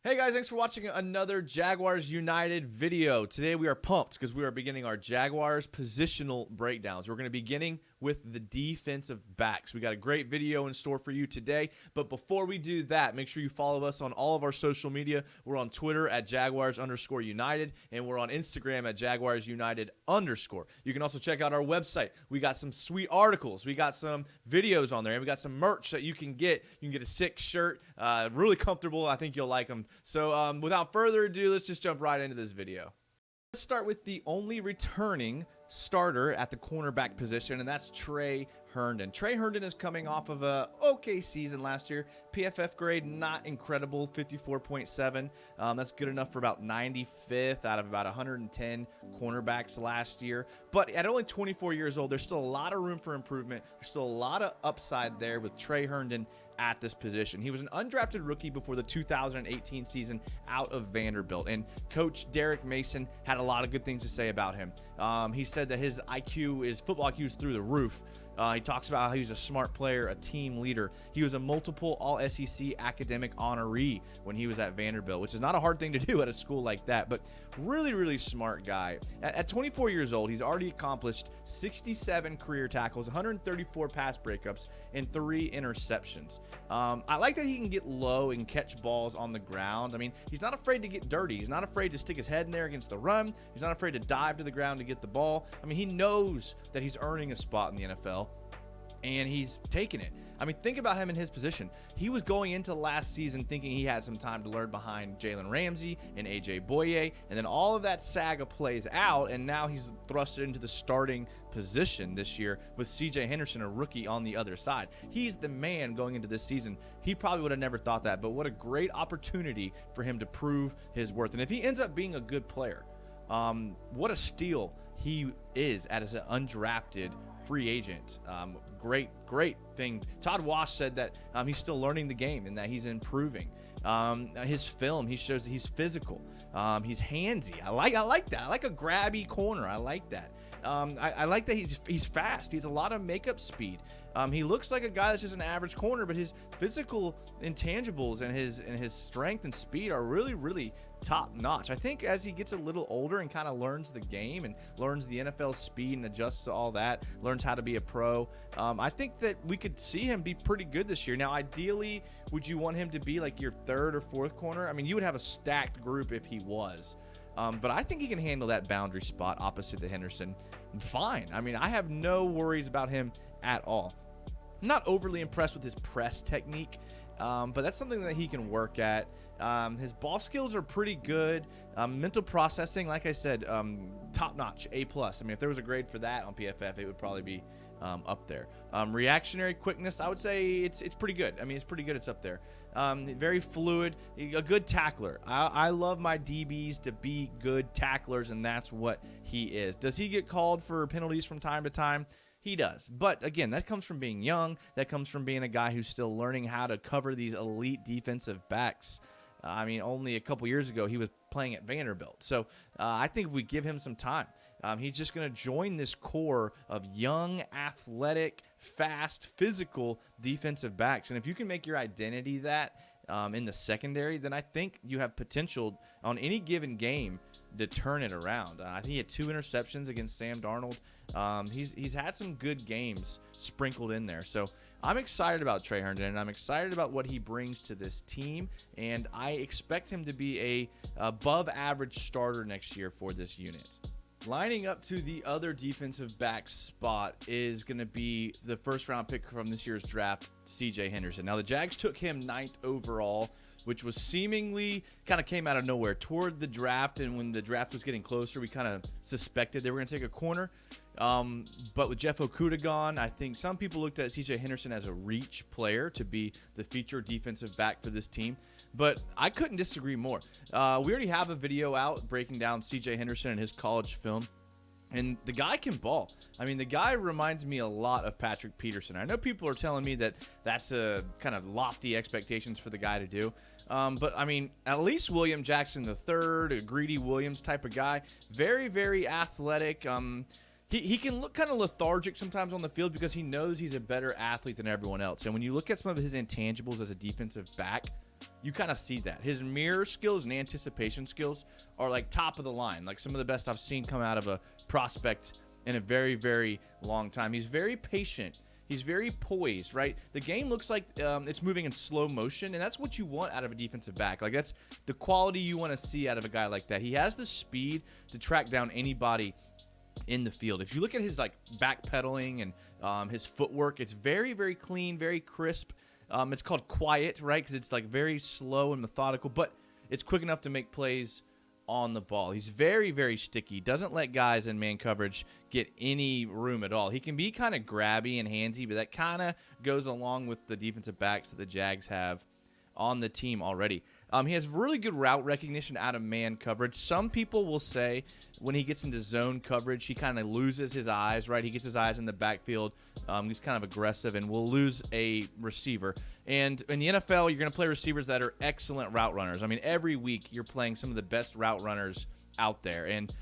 Hey guys, thanks for watching another Jaguars United video. Today we are pumped because we are beginning our Jaguars positional breakdowns. We're going to be beginning with the defensive backs. We got a great video in store for you today, but before we do that, make sure you follow us on all of our social media. We're on Twitter at Jaguars_United, and we're on Instagram at JaguarsUnited_. You can also check out our website. We got some sweet articles. We got some videos on there, and we got some merch that you can get. You can get a sick shirt, really comfortable. I think you'll like them. So without further ado, let's just jump right into this video. Let's start with the only returning starter at the cornerback position, and that's Trey Herndon. Trey Herndon is coming off of a okay season last year. PFF grade, not incredible, 54.7. That's good enough for about 95th out of about 110 cornerbacks last year. But at only 24 years old, there's still a lot of room for improvement. There's still a lot of upside there with Trey Herndon at this position. He was an undrafted rookie before the 2018 season out of Vanderbilt, and Coach Derek Mason had a lot of good things to say about him. He said that his football IQ is through the roof. He talks about how he's a smart player, a team leader. He was a multiple All-SEC academic honoree when he was at Vanderbilt, which is not a hard thing to do at a school like that, but really, really smart guy. At 24 years old, he's already accomplished 67 career tackles, 134 pass breakups, and 3 interceptions. I like that he can get low and catch balls on the ground. I mean, he's not afraid to get dirty. He's not afraid to stick his head in there against the run. He's not afraid to dive to the ground to get the ball. I mean, he knows that he's earning a spot in the NFL, and he's taking it. I mean, think about him in his position. He was going into last season thinking he had some time to learn behind Jalen Ramsey and AJ Boye, and then all of that saga plays out, and now he's thrusted into the starting position this year with CJ Henderson, a rookie, on the other side. He's the man going into this season. He probably would have never thought that, but what a great opportunity for him to prove his worth. And if he ends up being a good player, what a steal he is as an undrafted free agent. Great thing. Todd Wash said that he's still learning the game and that he's improving. His film, he shows that he's physical. He's handsy. I like that. I like a grabby corner. I like that. I like that he's fast. He's a lot of makeup speed. He looks like a guy that's just an average corner, but his physical intangibles and his strength and speed are really, really top notch. I think as he gets a little older and kind of learns the game and learns the NFL speed and adjusts to all that, learns how to be a pro, I think that we could see him be pretty good this year. Now, ideally, would you want him to be like your third or fourth corner? I mean, you would have a stacked group if he was. But I think he can handle that boundary spot opposite to Henderson fine. I mean, I have no worries about him at all. I'm not overly impressed with his press technique, but that's something that he can work at. His ball skills are pretty good. Mental processing, like I said, top notch, A+. I mean, if there was a grade for that on PFF, it would probably be up there. Reactionary quickness, I would say it's pretty good. I mean, it's pretty good. It's up there. Very fluid, a good tackler. I love my DBs to be good tacklers, and that's what he is. Does he get called for penalties from time to time? He does. But again, that comes from being young. That comes from being a guy who's still learning how to cover these elite defensive backs. I mean, only a couple years ago, he was playing at Vanderbilt. So I think if we give him some time, he's just going to join this core of young, athletic, fast, physical defensive backs. And if you can make your identity that in the secondary, then I think you have potential on any given game to turn it around. I think he had 2 interceptions against Sam Darnold. He's had some good games sprinkled in there. So I'm excited about Trey Herndon, and I'm excited about what he brings to this team, and I expect him to be a above average starter next year for this unit. Lining up to the other defensive back spot is going to be the first round pick from this year's draft, CJ Henderson. Now, the Jags took him 9th overall, which was seemingly kind of came out of nowhere toward the draft. And when the draft was getting closer, we kind of suspected they were going to take a corner. But with Jeff Okudah gone, I think some people looked at CJ Henderson as a reach player to be the featured defensive back for this team. But I couldn't disagree more. We already have a video out breaking down CJ Henderson and his college film. And the guy can ball. I mean, the guy reminds me a lot of Patrick Peterson. I know people are telling me that that's a kind of lofty expectations for the guy to do. But, I mean, at least William Jackson III, a Greedy Williams type of guy. Very, very athletic. He can look kind of lethargic sometimes on the field because he knows he's a better athlete than everyone else. And when you look at some of his intangibles as a defensive back, you kind of see that. His mirror skills and anticipation skills are like top of the line, like some of the best I've seen come out of a prospect in a very, very long time. He's very patient. He's very poised, right? The game looks like it's moving in slow motion, and that's what you want out of a defensive back. Like, that's the quality you want to see out of a guy like that. He has the speed to track down anybody in the field. If you look at his like backpedaling and his footwork, it's very, very clean, very crisp. It's called quiet, right? Because it's like very slow and methodical, but it's quick enough to make plays on the ball. He's very, very sticky. Doesn't let guys in man coverage get any room at all. He can be kind of grabby and handsy, but that kind of goes along with the defensive backs that the Jags have on the team already. He has really good route recognition out of man coverage. Some people will say when he gets into zone coverage, he kind of loses his eyes, right? He gets his eyes in the backfield. He's kind of aggressive and will lose a receiver. And in the NFL, you're going to play receivers that are excellent route runners. I mean, every week you're playing some of the best route runners out there. And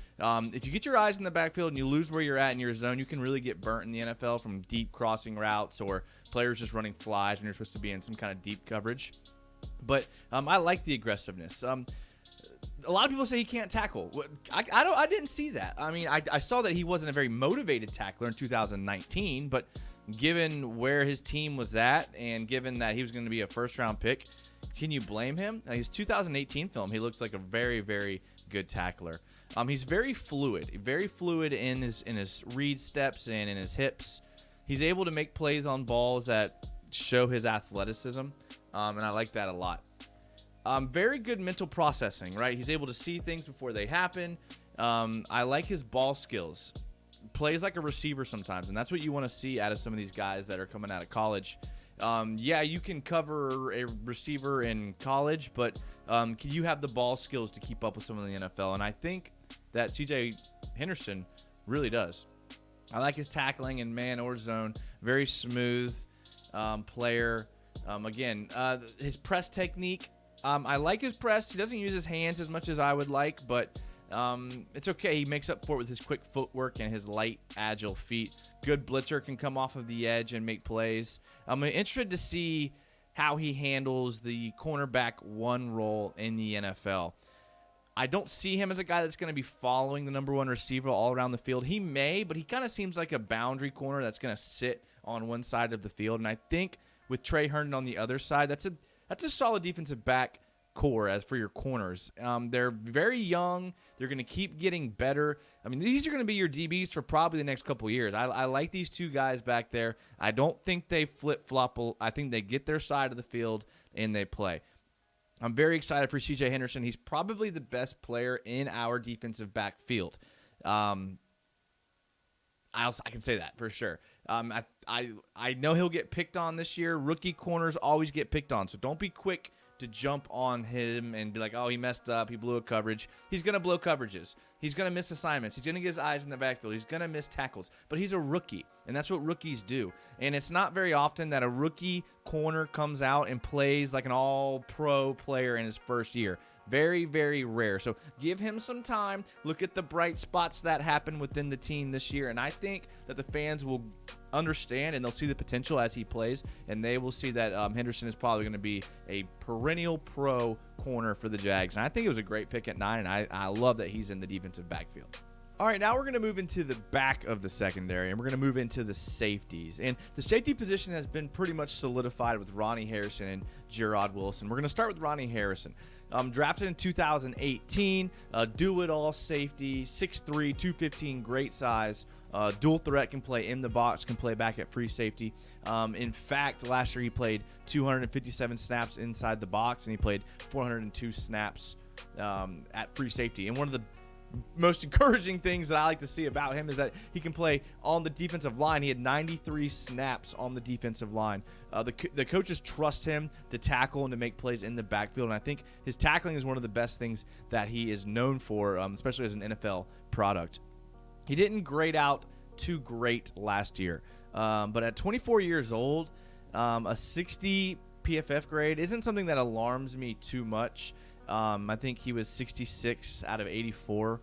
if you get your eyes in the backfield and you lose where you're at in your zone, you can really get burnt in the NFL from deep crossing routes or players just running flies when you're supposed to be in some kind of deep coverage. But I like the aggressiveness. A lot of people say he can't tackle. I didn't see that. I mean, I saw that he wasn't a very motivated tackler in 2019, but given where his team was at and given that he was going to be a first-round pick, can you blame him? His 2018 film, he looks like a very, very good tackler. He's very fluid in his read steps and in his hips. He's able to make plays on balls that show his athleticism, and I like that a lot. Very good mental processing, right? He's able to see things before they happen. I like his ball skills. Plays like a receiver sometimes, and that's what you want to see out of some of these guys that are coming out of college. Yeah, you can cover a receiver in college, but can you have the ball skills to keep up with someone in the NFL? And I think that CJ Henderson really does. I like his tackling in man or zone. Very smooth player. Again, his press technique. I like his press. He doesn't use his hands as much as I would like, but it's okay. He makes up for it with his quick footwork and his light, agile feet. Good blitzer, can come off of the edge and make plays. I'm interested to see how he handles the cornerback one role in the NFL. I don't see him as a guy that's going to be following the number one receiver all around the field. He may, but he kind of seems like a boundary corner that's going to sit on one side of the field. And I think with Trey Herndon on the other side, that's a solid defensive back core as for your corners. They're very young. They're going to keep getting better. I mean, these are going to be your DBs for probably the next couple years. I like these two guys back there. I don't think they flip-flop. I think they get their side of the field and they play. I'm very excited for CJ Henderson. He's probably the best player in our defensive backfield. I can say that for sure. I know he'll get picked on this year. Rookie corners always get picked on, so don't be quick to jump on him and be like, oh, he messed up, he blew a coverage. He's going to blow coverages. He's going to miss assignments. He's going to get his eyes in the backfield. He's going to miss tackles. But he's a rookie, and that's what rookies do. And it's not very often that a rookie corner comes out and plays like an all-pro player in his first year. Very, very rare. So give him some time. Look at the bright spots that happen within the team this year. And I think that the fans will understand and they'll see the potential as he plays. And they will see that Henderson is probably going to be a perennial pro corner for the Jags. And I think it was a great pick at 9. And I love that he's in the defensive backfield. All right, now we're going to move into the back of the secondary, and we're going to move into the safeties. And the safety position has been pretty much solidified with Ronnie Harrison and Jerrod Wilson. We're going to start with Ronnie Harrison. Drafted in 2018, do-it-all safety, 6'3", 215, great size. Dual threat, can play in the box, can play back at free safety. In fact, last year he played 257 snaps inside the box, and he played 402 snaps at free safety. And one of the most encouraging things that I like to see about him is that he can play on the defensive line. He had 93 snaps on the defensive line. The coaches trust him to tackle and to make plays in the backfield, and I think his tackling is one of the best things that he is known for, especially as an NFL product. He didn't grade out too great last year, but at 24 years old, a 60 PFF grade isn't something that alarms me too much. I think he was 66 out of 84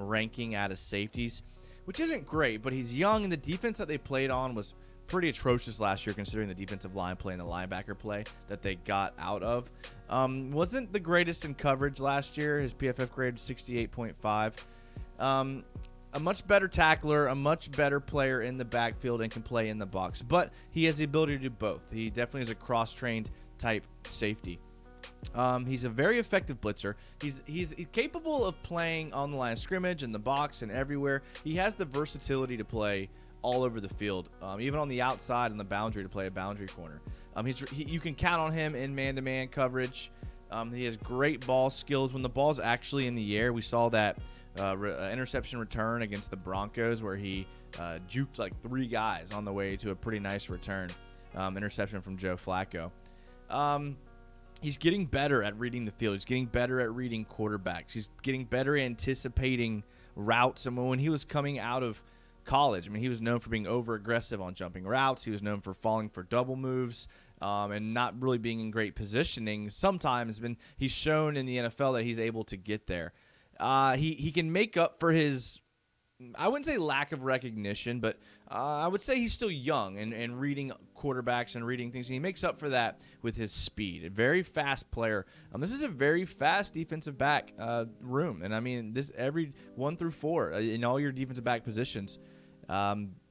ranking out of safeties, which isn't great, but he's young, and the defense that they played on was pretty atrocious last year considering the defensive line play and the linebacker play that they got out of. Wasn't the greatest in coverage last year. His PFF grade was 68.5. A much better tackler, a much better player in the backfield and can play in the box. But he has the ability to do both. He definitely is a cross-trained type safety. He's a very effective blitzer. He's capable of playing on the line of scrimmage, in the box, and everywhere. He has the versatility to play all over the field, even on the outside and the boundary to play a boundary corner. You can count on him in man-to-man coverage. He has great ball skills. When the ball's actually in the air, we saw that interception return against the Broncos where he juked like 3 guys on the way to a pretty nice return. Interception from Joe Flacco. He's getting better at reading the field. He's getting better at reading quarterbacks. He's getting better at anticipating routes. And when he was coming out of college, I mean, he was known for being over-aggressive on jumping routes. He was known for falling for double moves and not really being in great positioning. Sometimes he's shown in the NFL that he's able to get there. He can make up for his, I wouldn't say lack of recognition, but I would say he's still young and reading quarterbacks and reading things. And he makes up for that with his speed. A very fast player. This is a very fast defensive back room. And, I mean, this every 1 through 4 in all your defensive back positions,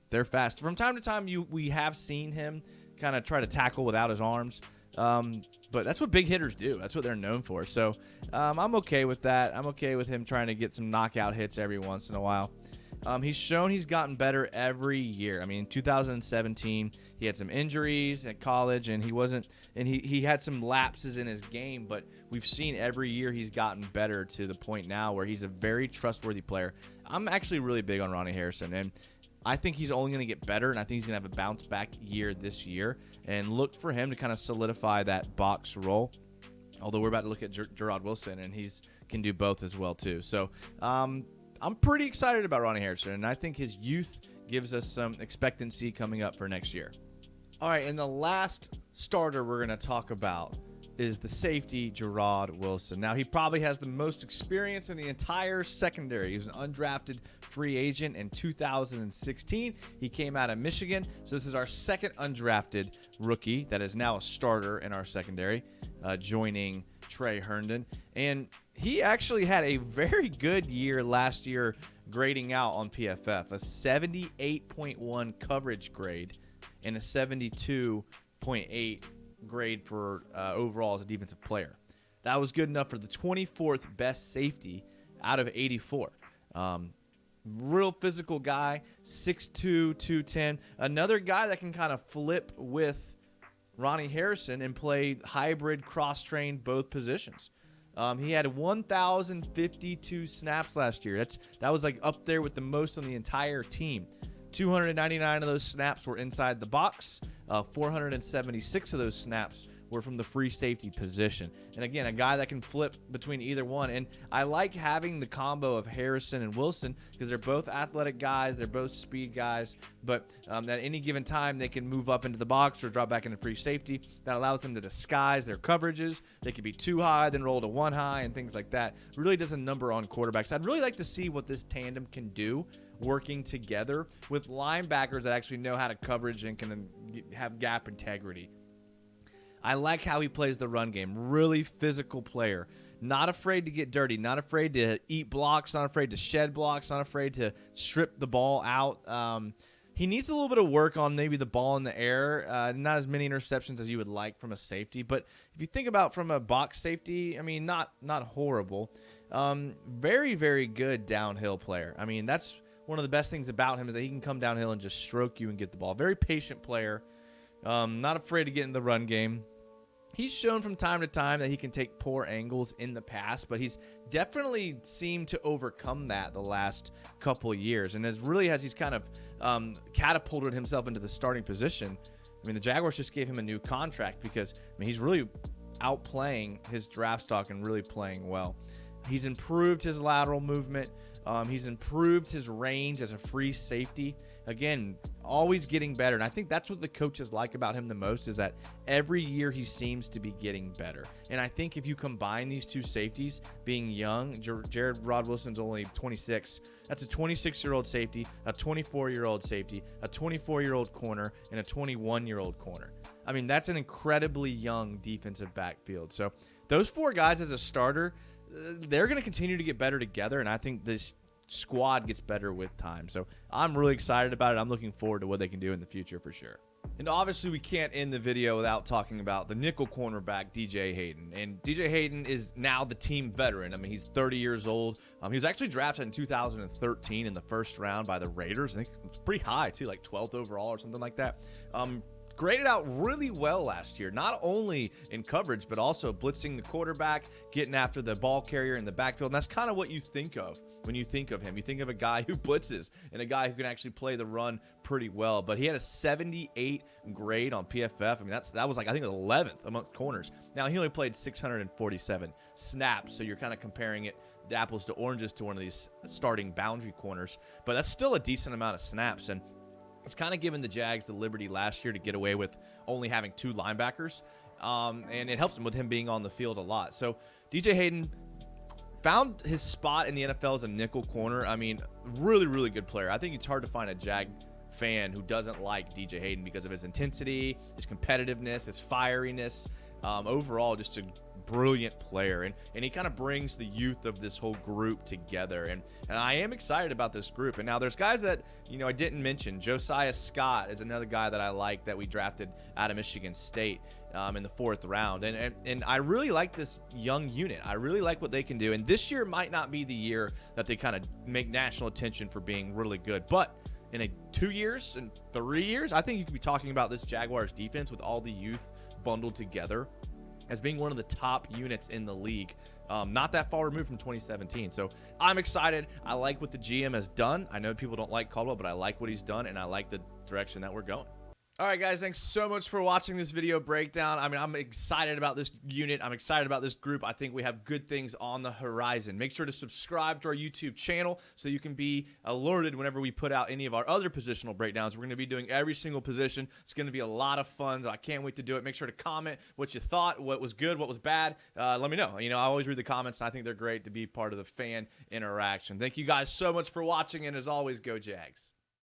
they're fast. From time to time, we have seen him kind of try to tackle without his arms. But that's what big hitters do. That's what they're known for. So I'm okay with that. I'm okay with him trying to get some knockout hits every once in a while. He's shown he's gotten better every year. I mean, 2017, he had some injuries at college, and he had some lapses in his game, but we've seen every year he's gotten better to the point now where he's a very trustworthy player. I'm actually really big on Ronnie Harrison, and I think he's only going to get better, and I think he's going to have a bounce-back year this year, and look for him to kind of solidify that box role, although we're about to look at Jerrod Wilson, and he can do both as well, too. So I'm pretty excited about Ronnie Harrison, and I think his youth gives us some expectancy coming up for next year. All right, and the last starter we're going to talk about is the safety, Jerrod Wilson. Now, he probably has the most experience in the entire secondary. He was an undrafted free agent in 2016. He came out of Michigan, so this is our second undrafted rookie that is now a starter in our secondary, joining Trey Herndon. And he actually had a very good year last year grading out on PFF, a 78.1 coverage grade and a 72.8 grade for overall as a defensive player. That was good enough for the 24th best safety out of 84. Real physical guy, 6'2", 210. Another guy that can kind of flip with Ronnie Harrison and play hybrid, cross-trained both positions. He had 1,052 snaps last year. That was like up there with the most on the entire team. 299 of those snaps were inside the box. 476 of those snaps were from the free safety position. And again, a guy that can flip between either one. And I like having the combo of Harrison and Wilson because they're both athletic guys. They're both speed guys. But at any given time, they can move up into the box or drop back into free safety. That allows them to disguise their coverages. They could be too high, then roll to one high and things like that. Really does a number on quarterbacks. I'd really like to see what this tandem can do working together with linebackers that actually know how to coverage and can have gap integrity. I like how he plays the run game. Really physical player. Not afraid to get dirty. Not afraid to eat blocks. Not afraid to shed blocks. Not afraid to strip the ball out. He needs a little bit of work on maybe the ball in the air. Not as many interceptions as you would like from a safety. But if you think about from a box safety, I mean, not horrible. Very, very good downhill player. I mean, that's one of the best things about him is that he can come downhill and just stroke you and get the ball. Very patient player. Not afraid to get in the run game. He's shown from time to time that he can take poor angles in the past, but he's definitely seemed to overcome that the last couple of years. And he's kind of catapulted himself into the starting position. I mean, the Jaguars just gave him a new contract because he's really outplaying his draft stock and really playing well. He's improved his lateral movement. He's improved his range as a free safety. Again, always getting better. And I think that's what the coaches like about him the most, is that every year he seems to be getting better. And I think if you combine these two safeties, being young, Jerrod Wilson's only 26. That's a 26-year-old safety, a 24-year-old safety, a 24-year-old corner, and a 21-year-old corner. I mean, that's an incredibly young defensive backfield. So those four guys as a starter, they're going to continue to get better together, and I think this squad gets better with time. So I'm really excited about it. I'm looking forward to what they can do in the future for sure. And obviously we can't end the video without talking about the nickel cornerback, DJ Hayden. And DJ Hayden is now the team veteran. I mean, he's 30 years old. He was actually drafted in 2013 in the first round by the Raiders. I think it was pretty high too, like 12th overall or something like that. Graded out really well last year, not only in coverage, but also blitzing the quarterback, getting after the ball carrier in the backfield. And that's kind of what you think of when you think of him. You think of a guy who blitzes and a guy who can actually play the run pretty well. But he had a 78 grade on PFF. I mean, that was like, I think, 11th amongst corners. Now, he only played 647 snaps, so you're kind of comparing it apples to oranges to one of these starting boundary corners. But that's still a decent amount of snaps. And it's kind of given the Jags the liberty last year to get away with only having 2 linebackers, and it helps him with him being on the field a lot. So DJ Hayden found his spot in the NFL as a nickel corner. I mean, really, really good player. I think it's hard to find a Jag fan who doesn't like DJ Hayden because of his intensity, his competitiveness, his fieriness, overall just a brilliant player, and he kind of brings the youth of this whole group together, and I am excited about this group. And now there's guys that I didn't mention. Josiah Scott is another guy that I like that we drafted out of Michigan State in the 4th round, and I really like this young unit. I really like what they can do, and this year might not be the year that they kind of make national attention for being really good, but in 2 years and 3 years, I think you could be talking about this Jaguars defense with all the youth bundled together as being one of the top units in the league, not that far removed from 2017. So I'm excited. I like what the GM has done. I know people don't like Caldwell, but I like what he's done, and I like the direction that we're going. All right, guys, thanks so much for watching this video breakdown. I mean, I'm excited about this unit. I'm excited about this group. I think we have good things on the horizon. Make sure to subscribe to our YouTube channel so you can be alerted whenever we put out any of our other positional breakdowns. We're going to be doing every single position. It's going to be a lot of fun. So I can't wait to do it. Make sure to comment what you thought, what was good, what was bad. Let me know. I always read the comments, and I think they're great to be part of the fan interaction. Thank you guys so much for watching, and as always, go Jags.